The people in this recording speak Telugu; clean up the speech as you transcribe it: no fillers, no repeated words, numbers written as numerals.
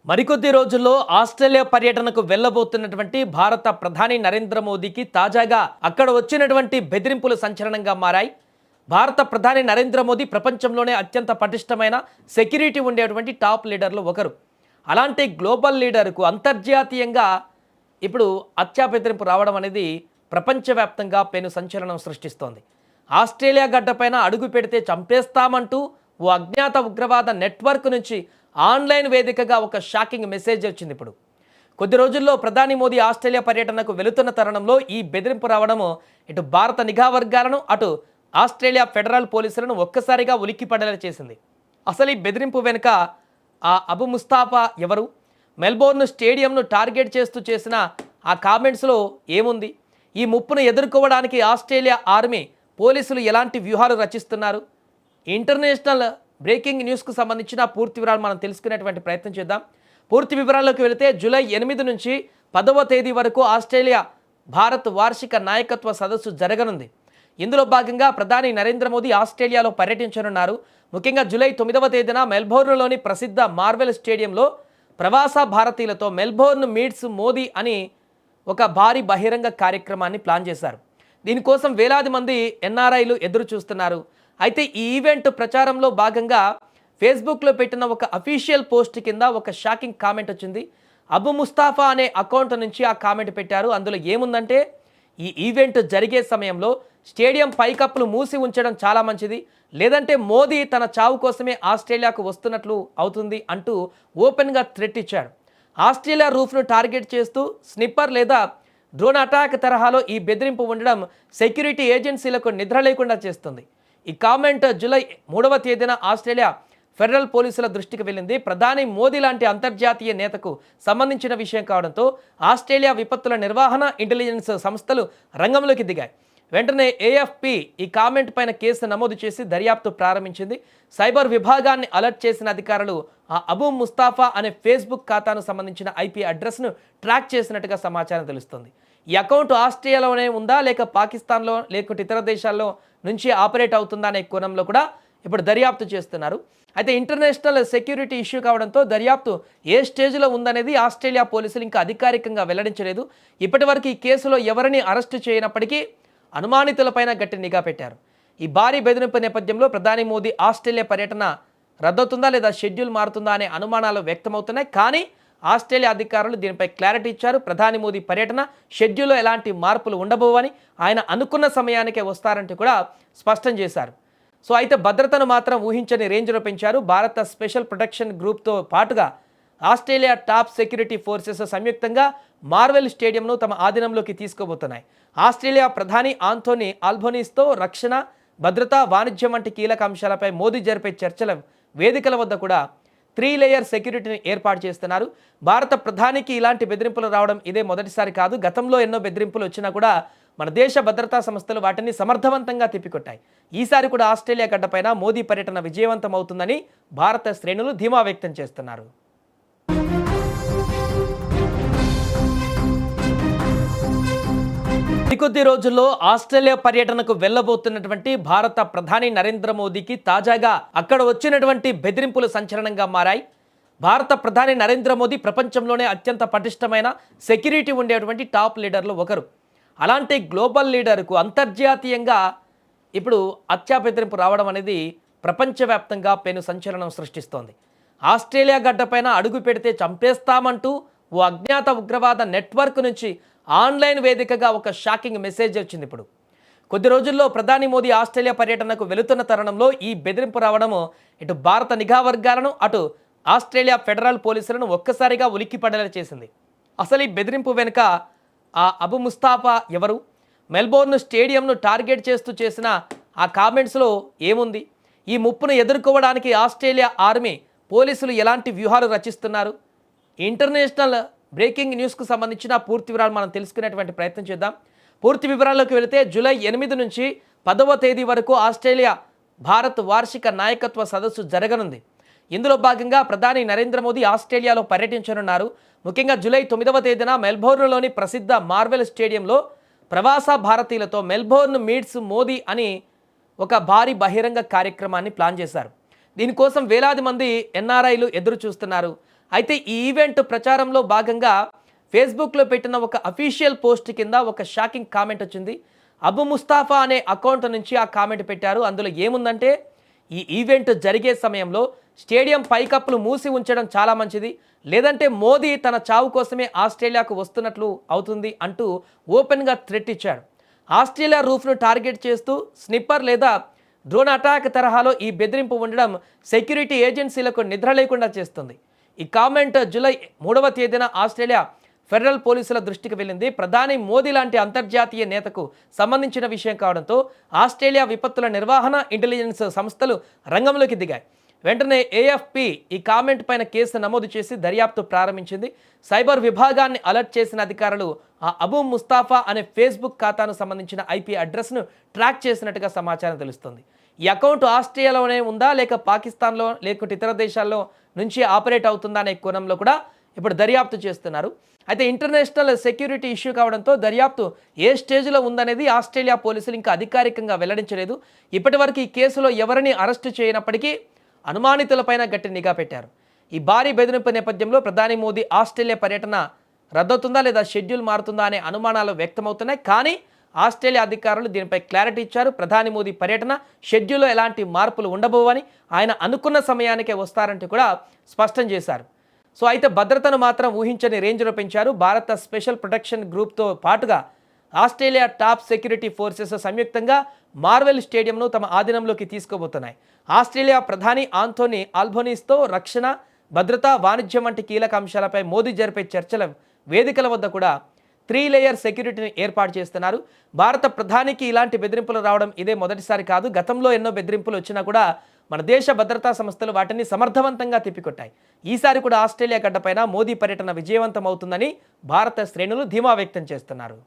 మరికొద్ది రోజుల్లో ఆస్ట్రేలియా పర్యటనకు వెళ్లబోతున్నటువంటి భారత ప్రధాని నరేంద్ర మోదీకి తాజాగా అక్కడ వచ్చినటువంటి బెదిరింపులు సంచలనంగా మారాయి. భారత ప్రధాని నరేంద్ర మోదీ ప్రపంచంలోనే అత్యంత పటిష్టమైన సెక్యూరిటీ ఉండేటువంటి టాప్ లీడర్లు ఒకరు. అలాంటి గ్లోబల్ లీడర్కు అంతర్జాతీయంగా ఇప్పుడు హత్యా బెదిరింపు రావడం అనేది ప్రపంచవ్యాప్తంగా పెను సంచలనం సృష్టిస్తోంది. ఆస్ట్రేలియా గడ్డపైన అడుగు పెడితే చంపేస్తామంటూ ఓ అజ్ఞాత ఉగ్రవాద నెట్వర్క్ నుంచి ఆన్లైన్ వేదికగా ఒక షాకింగ్ మెసేజ్ వచ్చింది. ఇప్పుడు కొద్ది రోజుల్లో ప్రధాని మోదీ ఆస్ట్రేలియా పర్యటనకు వెళుతున్న తరుణంలో ఈ బెదిరింపు రావడము ఇటు భారత నిఘా వర్గాలను అటు ఆస్ట్రేలియా ఫెడరల్ పోలీసులను ఒక్కసారిగా ఉలిక్కిపడేలా చేసింది. అసలు ఈ బెదిరింపు వెనుక ఆ అబు ముస్తాఫా ఎవరు? మెల్బోర్న్ స్టేడియంను టార్గెట్ చేస్తూ చేసిన ఆ కామెంట్స్లో ఏముంది? ఈ ముప్పును ఎదుర్కోవడానికి ఆస్ట్రేలియా ఆర్మీ పోలీసులు ఎలాంటి వ్యూహాలు రచిస్తున్నారు? ఇంటర్నేషనల్ బ్రేకింగ్ న్యూస్కు సంబంధించిన పూర్తి వివరాలు మనం తెలుసుకునేటువంటి ప్రయత్నం చేద్దాం. పూర్తి వివరాల్లోకి వెళితే జూలై 8 నుంచి 10వ తేదీ వరకు ఆస్ట్రేలియా భారత్ వార్షిక నాయకత్వ సదస్సు జరగనుంది. ఇందులో భాగంగా ప్రధాని నరేంద్ర మోదీ ఆస్ట్రేలియాలో పర్యటించనున్నారు. ముఖ్యంగా జూలై 9వ తేదీన మెల్బోర్న్లోని ప్రసిద్ధ మార్వెల్ స్టేడియంలో ప్రవాస భారతీయులతో మెల్బోర్న్ మీట్స్ మోదీ అని ఒక భారీ బహిరంగ కార్యక్రమాన్ని ప్లాన్ చేశారు. దీనికోసం వేలాది మంది ఎన్ఆర్ఐలు ఎదురు చూస్తున్నారు. అయితే ఈ ఈవెంట్ ప్రచారంలో భాగంగా ఫేస్బుక్లో పెట్టిన ఒక అఫీషియల్ పోస్ట్ కింద ఒక షాకింగ్ కామెంట్ వచ్చింది. అబు ముస్తాఫా అనే అకౌంట్ నుంచి ఆ కామెంట్ పెట్టారు. అందులో ఏముందంటే, ఈ ఈవెంట్ జరిగే సమయంలో స్టేడియం పైకప్పులు మూసి ఉంచడం చాలా మంచిది, లేదంటే మోదీ తన చావు కోసమే ఆస్ట్రేలియాకు వస్తున్నట్లు అవుతుంది అంటూ ఓపెన్గా థ్రెట్ ఇచ్చాడు. ఆస్ట్రేలియా రూఫ్ను టార్గెట్ చేస్తూ స్నిప్పర్ లేదా డ్రోన్ అటాక్ తరహాలో ఈ బెదిరింపు ఉండడం సెక్యూరిటీ ఏజెన్సీలకు నిద్ర లేకుండా చేస్తుంది. ఈ కామెంట్ జూలై 3వ తేదీన ఆస్ట్రేలియా ఫెడరల్ పోలీసుల దృష్టికి వెళ్ళింది. ప్రధాని మోదీ లాంటి అంతర్జాతీయ నేతకు సంబంధించిన విషయం కావడంతో ఆస్ట్రేలియా విపత్తుల నిర్వహణ ఇంటెలిజెన్స్ సంస్థలు రంగంలోకి దిగాయి. వెంటనే ఏఎఫ్పి ఈ కామెంట్ పైన కేసు నమోదు చేసి దర్యాప్తు ప్రారంభించింది. సైబర్ విభాగాన్ని అలర్ట్ చేసిన అధికారులు ఆ అబు ముస్తాఫా అనే ఫేస్బుక్ ఖాతాను సంబంధించిన ఐపీ అడ్రస్ను ట్రాక్ చేసినట్టుగా సమాచారం తెలుస్తుంది. ఈ అకౌంట్ ఆస్ట్రేలియాలోనే ఉందా, లేక పాకిస్తాన్లో లేకుంటే ఇతర దేశాల్లో నుంచి ఆపరేట్ అవుతుందా అనే కోణంలో కూడా ఇప్పుడు దర్యాప్తు చేస్తున్నారు. అయితే ఇంటర్నేషనల్ సెక్యూరిటీ ఇష్యూ కావడంతో దర్యాప్తు ఏ స్టేజ్లో ఉందనేది ఆస్ట్రేలియా పోలీసులు ఇంకా అధికారికంగా వెల్లడించలేదు. ఇప్పటివరకు ఈ కేసులో ఎవరిని అరెస్టు చేయనప్పటికీ అనుమానితులపైన గట్టి నిఘా పెట్టారు. ఈ భారీ బెదిరింపు నేపథ్యంలో ప్రధాని మోదీ ఆస్ట్రేలియా పర్యటన రద్దవుతుందా లేదా షెడ్యూల్ మారుతుందా అనే అనుమానాలు వ్యక్తమవుతున్నాయి. కానీ ఆస్ట్రేలియా అధికారులు దీనిపై క్లారిటీ ఇచ్చారు. ప్రధాని మోదీ పర్యటన షెడ్యూల్లో ఎలాంటి మార్పులు ఉండబోవని, ఆయన అనుకున్న సమయానికే వస్తారంటూ కూడా స్పష్టం చేశారు. సో అయితే భద్రతను మాత్రం ఊహించని రేంజ్లో పెంచారు. భారత స్పెషల్ ప్రొటెక్షన్ గ్రూప్తో పాటుగా ఆస్ట్రేలియా టాప్ సెక్యూరిటీ ఫోర్సెస్ సంయుక్తంగా మార్వెల్ స్టేడియంను తమ ఆధీనంలోకి తీసుకోబోతున్నాయి. ఆస్ట్రేలియా ప్రధాని ఆంథోనీ ఆల్బనీస్తో రక్షణ, భద్రత, వాణిజ్యం వంటి కీలక అంశాలపై మోదీ జరిపే చర్చల వేదికల వద్ద కూడా 3 లేయర్ సెక్యూరిటీని ఏర్పాటు చేస్తున్నారు. భారత ప్రధానికి ఇలాంటి బెదిరింపులు రావడం ఇదే మొదటిసారి కాదు. గతంలో ఎన్నో బెదిరింపులు వచ్చినా కూడా మన దేశ భద్రతా సంస్థలు వాటిని సమర్థవంతంగా తిప్పికొట్టాయి. ఈసారి కూడా ఆస్ట్రేలియా గడ్డపైన మోదీ పర్యటన విజయవంతం అవుతుందని భారత శ్రేణులు ధీమా వ్యక్తం చేస్తున్నారు. కొద్ది రోజుల్లో ఆస్ట్రేలియా పర్యటనకు వెళ్లబోతున్నటువంటి భారత ప్రధాని నరేంద్ర మోదీకి తాజాగా అక్కడ వచ్చినటువంటి బెదిరింపులు సంచలనంగా మారాయి. భారత ప్రధాని నరేంద్ర మోదీ ప్రపంచంలోనే అత్యంత పటిష్టమైన సెక్యూరిటీ ఉండేటువంటి టాప్ లీడర్లు ఒకరు. అలాంటి గ్లోబల్ లీడర్కు అంతర్జాతీయంగా ఇప్పుడు హత్యా బెదిరింపు రావడం అనేది ప్రపంచవ్యాప్తంగా పెను సంచలనం సృష్టిస్తోంది. ఆస్ట్రేలియా గడ్డపైన అడుగు పెడితే చంపేస్తామంటూ ఓ అజ్ఞాత ఉగ్రవాద నెట్వర్క్ నుంచి ఆన్లైన్ వేదికగా ఒక షాకింగ్ మెసేజ్ వచ్చింది. ఇప్పుడు కొద్ది రోజుల్లో ప్రధాని మోదీ ఆస్ట్రేలియా పర్యటనకు వెళుతున్న తరుణంలో ఈ బెదిరింపు రావడము ఇటు భారత నిఘా వర్గాలను అటు ఆస్ట్రేలియా ఫెడరల్ పోలీసులను ఒక్కసారిగా ఉలిక్కిపడేలా చేసింది. అసలు ఈ బెదిరింపు వెనుక ఆ అబు ముస్తాఫా ఎవరు? మెల్బోర్న్ స్టేడియంను టార్గెట్ చేస్తూ చేసిన ఆ కామెంట్స్లో ఏముంది? ఈ ముప్పును ఎదుర్కోవడానికి ఆస్ట్రేలియా ఆర్మీ పోలీసులు ఎలాంటి వ్యూహాలు రచిస్తున్నారు? ఇంటర్నేషనల్ బ్రేకింగ్ న్యూస్కు సంబంధించిన పూర్తి వివరాలు మనం తెలుసుకునేటువంటి ప్రయత్నం చేద్దాం. పూర్తి వివరాల్లోకి వెళితే జూలై 8 నుంచి 10వ తేదీ వరకు ఆస్ట్రేలియా భారత్ వార్షిక నాయకత్వ సదస్సు జరగనుంది. ఇందులో భాగంగా ప్రధాని నరేంద్ర మోదీ ఆస్ట్రేలియాలో పర్యటించనున్నారు. ముఖ్యంగా జూలై 9వ తేదీన మెల్బోర్న్లోని ప్రసిద్ధ మార్వెల్ స్టేడియంలో ప్రవాస భారతీయులతో మెల్బోర్న్ మీట్స్ మోదీ అని ఒక భారీ బహిరంగ కార్యక్రమాన్ని ప్లాన్ చేశారు. దీనికోసం వేలాది మంది ఎన్ఆర్ఐలు ఎదురు చూస్తున్నారు. అయితే ఈ ఈవెంట్ ప్రచారంలో భాగంగా ఫేస్బుక్లో పెట్టిన ఒక అఫీషియల్ పోస్ట్ కింద ఒక షాకింగ్ కామెంట్ వచ్చింది. అబు ముస్తాఫా అనే అకౌంట్ నుంచి ఆ కామెంట్ పెట్టారు. అందులో ఏముందంటే, ఈ ఈవెంట్ జరిగే సమయంలో స్టేడియం పైకప్పులు మూసి ఉంచడం చాలా మంచిది, లేదంటే మోదీ తన చావు కోసమే ఆస్ట్రేలియాకు వస్తున్నట్లు అవుతుంది అంటూ ఓపెన్గా థ్రెట్ ఇచ్చాడు. ఆస్ట్రేలియా రూఫ్ను టార్గెట్ చేస్తూ స్నిప్పర్ లేదా డ్రోన్ అటాక్ తరహాలో ఈ బెదిరింపు ఉండడం సెక్యూరిటీ ఏజెన్సీలకు నిద్ర లేకుండా చేస్తుంది. ఈ కామెంట్ జూలై 3వ తేదీన ఆస్ట్రేలియా ఫెడరల్ పోలీసుల దృష్టికి వెళ్ళింది. ప్రధాని మోదీ లాంటి అంతర్జాతీయ నేతకు సంబంధించిన విషయం కావడంతో ఆస్ట్రేలియా విపత్తుల నిర్వహణ ఇంటెలిజెన్స్ సంస్థలు రంగంలోకి దిగాయి. వెంటనే ఏఎఫ్పి ఈ కామెంట్ పైన కేసు నమోదు చేసి దర్యాప్తు ప్రారంభించింది. సైబర్ విభాగాన్ని అలర్ట్ చేసిన అధికారులు ఆ అబు ముస్తాఫా అనే ఫేస్బుక్ ఖాతాను సంబంధించిన ఐపీ అడ్రస్ను ట్రాక్ చేసినట్టుగా సమాచారం తెలుస్తుంది. ఈ అకౌంట్ ఆస్ట్రేలియాలోనే ఉందా, లేక పాకిస్తాన్లో, లేకుంటే ఇతర దేశాల్లో నుంచి ఆపరేట్ అవుతుందా అనే కోణంలో కూడా ఇప్పుడు దర్యాప్తు చేస్తున్నారు. అయితే ఇంటర్నేషనల్ సెక్యూరిటీ ఇష్యూ కావడంతో దర్యాప్తు ఏ స్టేజ్లో ఉందనేది ఆస్ట్రేలియా పోలీసులు ఇంకా అధికారికంగా వెల్లడించలేదు. ఇప్పటివరకు ఈ కేసులో ఎవరిని అరెస్టు చేయనప్పటికీ అనుమానితులపైన గట్టి నిఘా పెట్టారు. ఈ భారీ బెదిరింపు నేపథ్యంలో ప్రధాని మోదీ ఆస్ట్రేలియా పర్యటన రద్దవుతుందా లేదా షెడ్యూల్ మారుతుందా అనే అనుమానాలు వ్యక్తమవుతున్నాయి. కానీ ఆస్ట్రేలియా అధికారులు దీనిపై క్లారిటీ ఇచ్చారు. ప్రధాని మోదీ పర్యటన షెడ్యూల్లో ఎలాంటి మార్పులు ఉండబోవని, ఆయన అనుకున్న సమయానికే వస్తారంటూ కూడా స్పష్టం చేశారు. సో అయితే భద్రతను మాత్రం ఊహించని రేంజ్లో పెంచారు. భారత స్పెషల్ ప్రొటెక్షన్ గ్రూప్తో పాటుగా ఆస్ట్రేలియా టాప్ సెక్యూరిటీ ఫోర్సెస్ సంయుక్తంగా మార్వెల్ స్టేడియంను తమ ఆధీనంలోకి తీసుకోబోతున్నాయి. ఆస్ట్రేలియా ప్రధాని ఆంథోనీ ఆల్బనీస్తో రక్షణ, భద్రత, వాణిజ్యం వంటి కీలక అంశాలపై మోదీ జరిపే చర్చల వేదికల వద్ద కూడా 3 లేయర్ సెక్యూరిటీని ఏర్పాటు చేస్తున్నారు. భారత ప్రధానికి ఇలాంటి బెదిరింపులు రావడం ఇదే మొదటిసారి కాదు. గతంలో ఎన్నో బెదిరింపులు వచ్చినా కూడా మన దేశ భద్రతా సంస్థలు వాటిని సమర్థవంతంగా తిప్పికొట్టాయి. ఈసారి కూడా ఆస్ట్రేలియా గడ్డపైన మోదీ పర్యటన విజయవంతం అవుతుందని భారత శ్రేణులు ధీమా వ్యక్తం చేస్తున్నారు.